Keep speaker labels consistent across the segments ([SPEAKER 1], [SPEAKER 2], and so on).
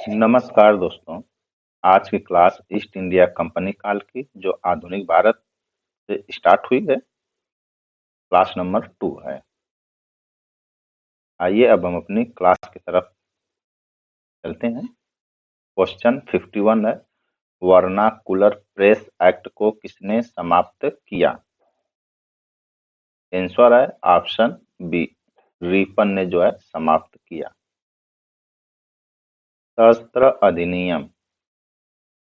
[SPEAKER 1] नमस्कार दोस्तों। आज की क्लास ईस्ट इंडिया कंपनी काल की जो आधुनिक भारत से स्टार्ट हुई है, क्लास नंबर 2 है। आइए अब हम अपनी क्लास की तरफ चलते हैं। क्वेश्चन 51 है, वर्नाकुलर प्रेस एक्ट को किसने समाप्त किया? आंसर है ऑप्शन बी, रिपन ने जो है समाप्त किया। सशस्त्र अधिनियम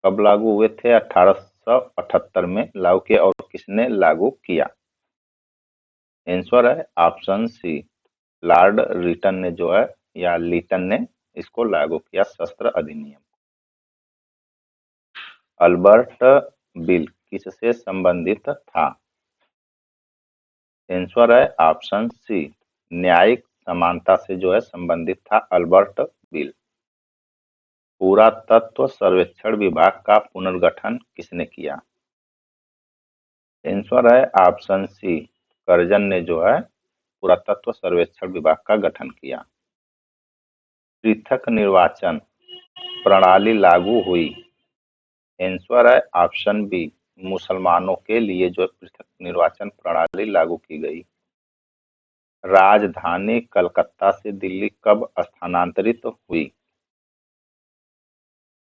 [SPEAKER 1] कब लागू हुए थे? 1878 में लागू किया। और किसने लागू किया? आंसर है ऑप्शन सी, लॉर्ड रिटन ने जो है या लीटन ने इसको लागू किया, शस्त्र अधिनियम। अल्बर्ट बिल किससे संबंधित था? आंसर है ऑप्शन सी, न्यायिक समानता से जो है संबंधित था अल्बर्ट बिल। पुरातत्व सर्वेक्षण विभाग का पुनर्गठन किसने किया? आंसर है ऑप्शन सी, कर्जन ने जो है पुरातत्व सर्वेक्षण विभाग का गठन किया। पृथक निर्वाचन प्रणाली लागू हुई? आंसर है ऑप्शन बी, मुसलमानों के लिए जो पृथक निर्वाचन प्रणाली लागू की गई। राजधानी कलकत्ता से दिल्ली कब स्थानांतरित हुई?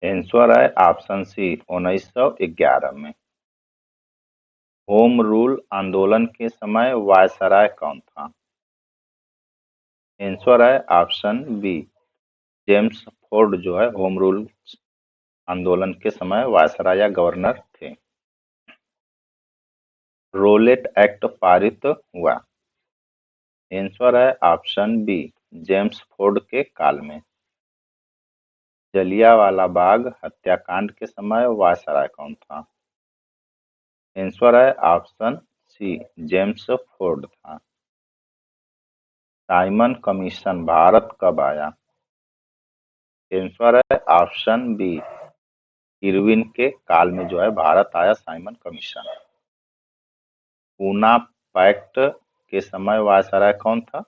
[SPEAKER 1] आंसर है ऑप्शन सी, 1911 में। होम रूल आंदोलन के समय वायसराय कौन था? आंसर है ऑप्शन बी, जेम्स फोर्ड जो है होम रूल आंदोलन के समय वायसराय या गवर्नर थे। रोलेट एक्ट पारित हुआ? आंसर है ऑप्शन बी, जेम्स फोर्ड के काल में। जलियांवाला बाग हत्याकांड के समय वायसराय कौन था? आंसर है ऑप्शन सी, जेम्स फोर्ड था। साइमन कमीशन भारत कब आया? आंसर है ऑप्शन बी, इरविन के काल में जो है भारत आया साइमन कमीशन। पूना पैक्ट के समय वायसराय कौन था?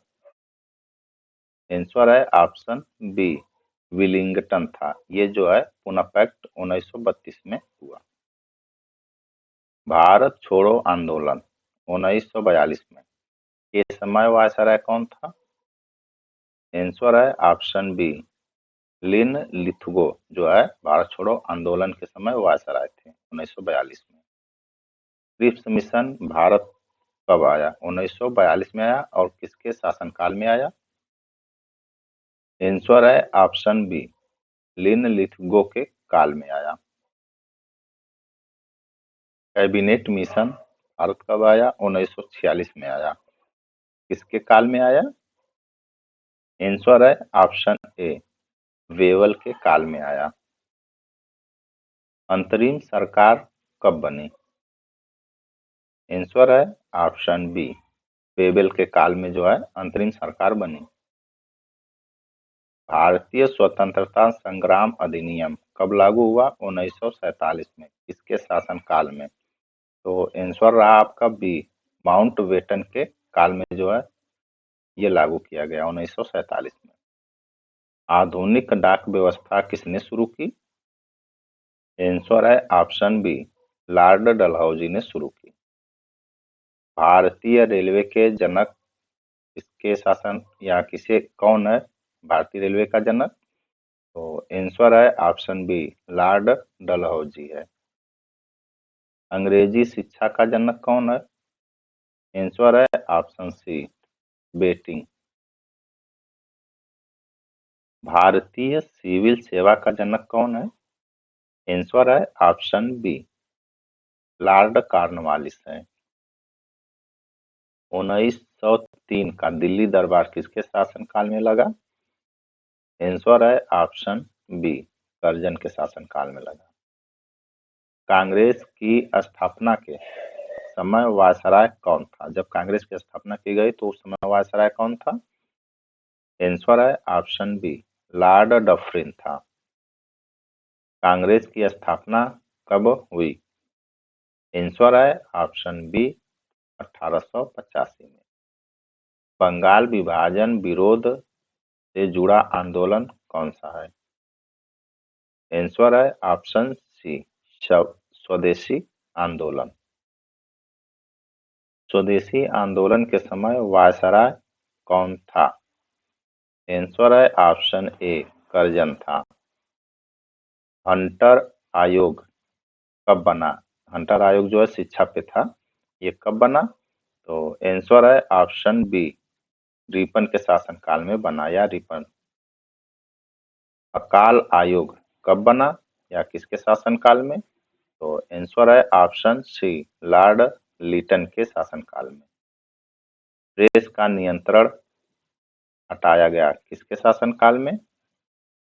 [SPEAKER 1] आंसर है ऑप्शन बी, विलिंगटन था। ये जो है पूना पैक्ट 1932 में हुआ। भारत छोड़ो आंदोलन 1942 में के समय वायसराय कौन था? आंसर है ऑप्शन बी, लिन लिथगो जो है भारत छोड़ो आंदोलन के समय वायसराय थे 1942 में। क्रिप्स मिशन भारत कब आया? 1942 में आया। और किसके शासनकाल में आया? आंसर है ऑप्शन बी, लिन लिथगो के काल में आया। कैबिनेट मिशन भारत कब आया? 1946 में आया। किसके काल में आया? आंसर है ऑप्शन ए, वेवल के काल में आया। अंतरिम सरकार कब बनी? आंसर है ऑप्शन बी, वेवेल के काल में जो है अंतरिम सरकार बनी। भारतीय स्वतंत्रता संग्राम अधिनियम कब लागू हुआ? 1947 में। किसके शासनकाल में? तो आंसर रहा आपका बी, माउंट बेटन के काल में जो है ये लागू किया गया 1947 में। आधुनिक डाक व्यवस्था किसने शुरू की? आंसर है ऑप्शन बी, लॉर्ड डलहौजी ने शुरू की। भारतीय रेलवे के जनक किसके शासन या किसे कौन है भारतीय रेलवे का जनक? तो आंसर है ऑप्शन बी, लॉर्ड डलहौजी है। अंग्रेजी शिक्षा का जनक कौन है? आंसर है ऑप्शन सी, बेटिंग। भारतीय सिविल सेवा का जनक कौन है? आंसर है ऑप्शन बी, लॉर्ड कॉर्नवालिस है। 1903 का दिल्ली दरबार किसके शासनकाल में लगा? आंसर है ऑप्शन बी, कर्जन के शासनकाल में लगा। कांग्रेस की स्थापना के समय वायसराय कौन था? जब कांग्रेस की स्थापना की गई तो उस समय वायसराय कौन था? आंसर है ऑप्शन बी, लॉर्ड डफरिन था। कांग्रेस की स्थापना कब हुई? आंसर है ऑप्शन बी, 1885 में। बंगाल विभाजन विरोध से जुड़ा आंदोलन कौन सा है? आंसर है ऑप्शन सी, स्वदेशी आंदोलन। स्वदेशी आंदोलन के समय वायसराय कौन था? आंसर है ऑप्शन ए, कर्जन था। हंटर आयोग कब बना? हंटर आयोग जो है शिक्षा पे था, ये कब बना? तो आंसर है ऑप्शन बी, रिपन के शासनकाल में बना, या रिपन। अकाल आयोग कब बना या किसके शासनकाल में? तो आंसर है ऑप्शन सी, लॉर्ड लिटन के शासनकाल में। प्रेस का नियंत्रण हटाया गया किसके शासनकाल में?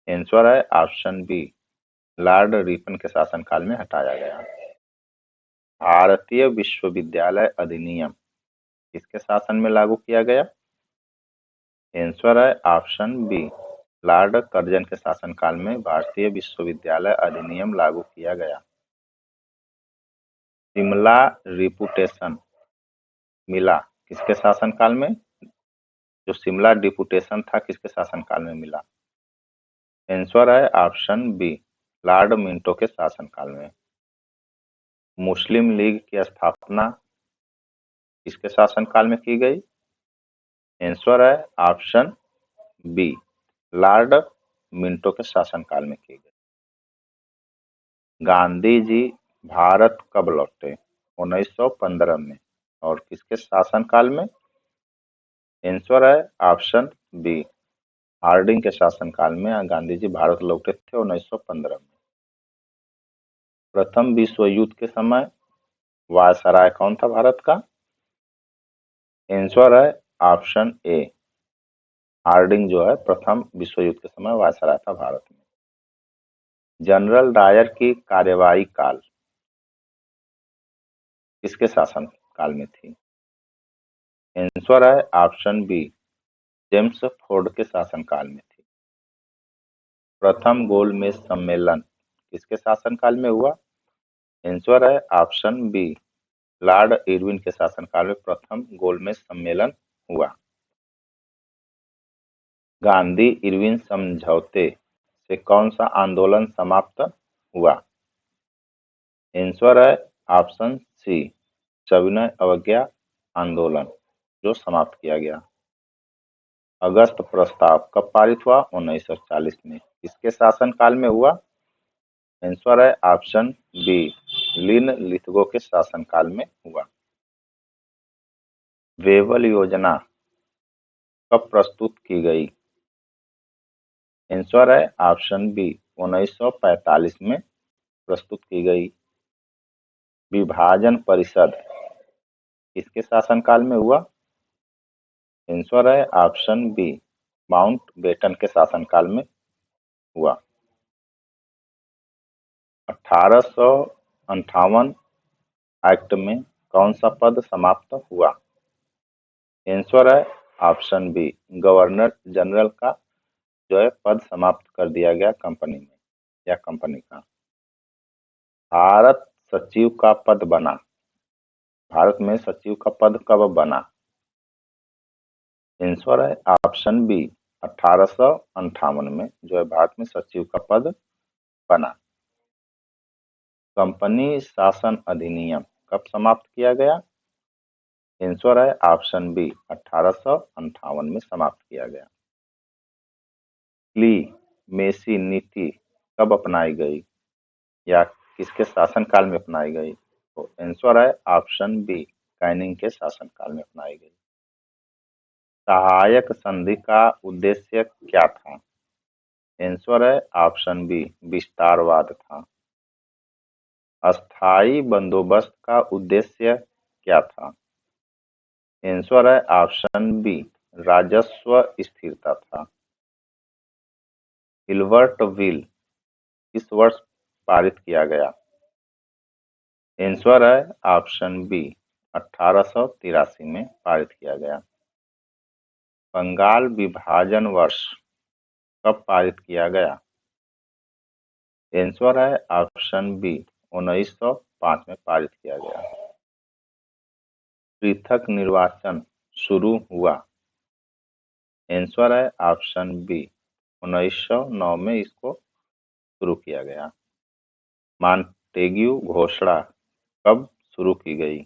[SPEAKER 1] आंसर है ऑप्शन बी, लॉर्ड रिपन के शासनकाल में हटाया गया। भारतीय विश्वविद्यालय अधिनियम किसके शासन में लागू किया गया? आंसर है ऑप्शन बी, लॉर्ड कर्जन के शासनकाल में भारतीय विश्वविद्यालय अधिनियम लागू किया गया। शिमला रिपुटेशन मिला किसके शासनकाल में? जो शिमला डिपुटेशन था किसके शासनकाल में मिला? आंसर है ऑप्शन बी, लॉर्ड मिंटो के शासनकाल में। मुस्लिम लीग की स्थापना किसके शासनकाल में की गई? आंसर है ऑप्शन बी, लॉर्ड मिंटो के शासनकाल में की गई। गांधी जी भारत कब लौटे? 1915 में, और किसके शासनकाल में? आंसर है ऑप्शन बी, हार्डिंग के शासनकाल में गांधी जी भारत लौटे थे 1915 में। प्रथम विश्व युद्ध के समय वायसराय कौन था भारत का? आंसर है ऑप्शन ए, हार्डिंग जो है प्रथम विश्व युद्ध के समय वायसराय था भारत में। जनरल डायर की कार्यवाही काल किसके शासन काल में थी? आंसर है ऑप्शन बी, जेम्स फोर्ड के शासनकाल में थी। प्रथम गोलमेज सम्मेलन किसके शासनकाल में हुआ? आंसर है ऑप्शन बी, लॉर्ड इरविन के शासनकाल में प्रथम गोलमेज सम्मेलन हुआ। गांधी इरविन समझौते से कौन सा आंदोलन समाप्त हुआ? आंसर है ऑप्शन सी, सविनय अवज्ञा आंदोलन जो समाप्त किया गया। अगस्त प्रस्ताव कब पारित हुआ? 1940 में। किसके शासनकाल में हुआ? आंसर है ऑप्शन बी, लिन लिथगो के शासनकाल में हुआ। वेबल योजना कब प्रस्तुत की गई? आंसर है ऑप्शन बी, 1945 में प्रस्तुत की गई। विभाजन परिषद किसके शासनकाल में हुआ? आंसर है ऑप्शन बी, माउंट बेटन के शासनकाल में हुआ। 1858 एक्ट में कौन सा पद समाप्त हुआ? आंसर है ऑप्शन बी, गवर्नर जनरल का जो है पद समाप्त कर दिया गया कंपनी में या कंपनी का। भारत सचिव का पद बना, भारत में सचिव का पद कब बना? आंसर है ऑप्शन बी, 1858 में जो है भारत में सचिव का पद बना। कंपनी शासन अधिनियम कब समाप्त किया गया? आंसर है ऑप्शन बी, 1858 में समाप्त किया गया। ली मेसी नीति कब अपनाई गई या किसके शासनकाल में अपनाई गई? तो आंसर है ऑप्शन बी, कैनिंग के शासनकाल में अपनाई गई। सहायक संधि का उद्देश्य क्या था? आंसर है ऑप्शन बी, विस्तारवाद था। अस्थायी बंदोबस्त का उद्देश्य क्या था? आंसर है ऑप्शन बी, राजस्व स्थिरता था। हिल्बर्ट बिल किस वर्ष पारित किया गया? आंसर है ऑप्शन बी, 1883 में पारित किया गया। बंगाल विभाजन वर्ष कब पारित किया गया? आंसर है ऑप्शन बी, 1905 में पारित किया गया। पृथक निर्वाचन शुरू हुआ? आंसर है ऑप्शन बी, 1909 में इसको शुरू किया गया? मॉन्टेग्यू घोषणा कब शुरू की गई?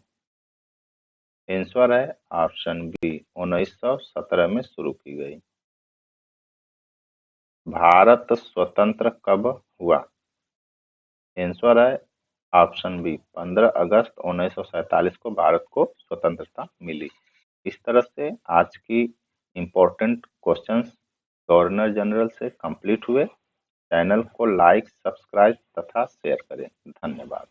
[SPEAKER 1] आंसर है ऑप्शन बी 1917 में शुरू की गई। भारत स्वतंत्र कब हुआ? आंसर है ऑप्शन बी 15 अगस्त 1947 को भारत को स्वतंत्रता मिली। इस तरह से आज की इम्पोर्टेंट क्वेश्चंस गवर्नर जनरल से कंप्लीट हुए। चैनल को लाइक, सब्सक्राइब तथा शेयर करें। धन्यवाद।